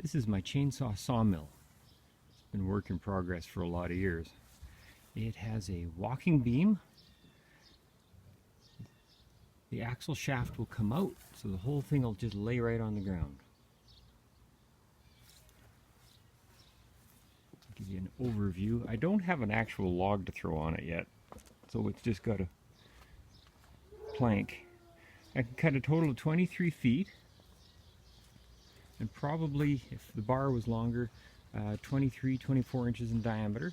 This is my chainsaw sawmill. It's been work in progress for a lot of years. It has a walking beam. The axle shaft will come out, so the whole thing will just lay right on the ground. I'll give you an overview. I don't have an actual log to throw on it yet, so it's just got a plank. I can cut a total of 23 feet, and probably, if the bar was longer, 23, 24 inches in diameter.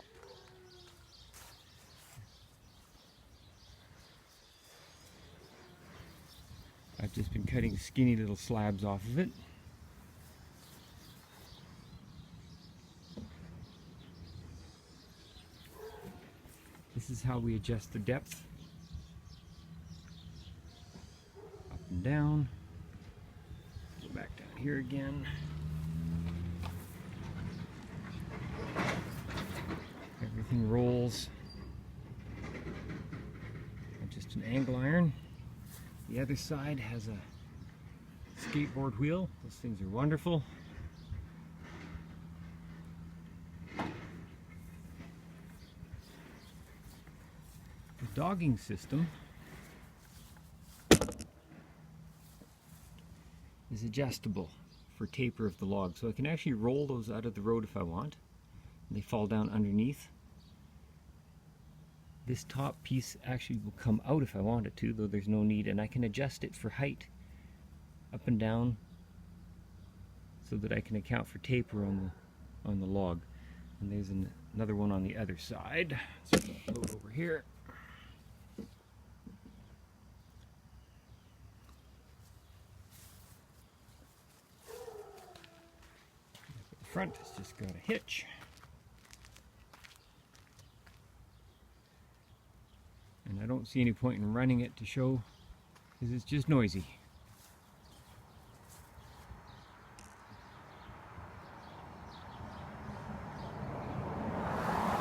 I've just been cutting skinny little slabs off of it. This is how we adjust the depth. Up and down. Go back down here again. Everything rolls. And just an angle iron. The other side has a skateboard wheel. Those things are wonderful. The dogging system is adjustable for taper of the log, so I can actually roll those out of the road if I want. They fall down underneath. This top piece actually will come out if I want it to, though there's no need, and I can adjust it for height up and down so that I can account for taper on the log. And there's another one on the other side. So I'll load over here. The front has just got a hitch. And I don't see any point in running it to show, because it's just noisy.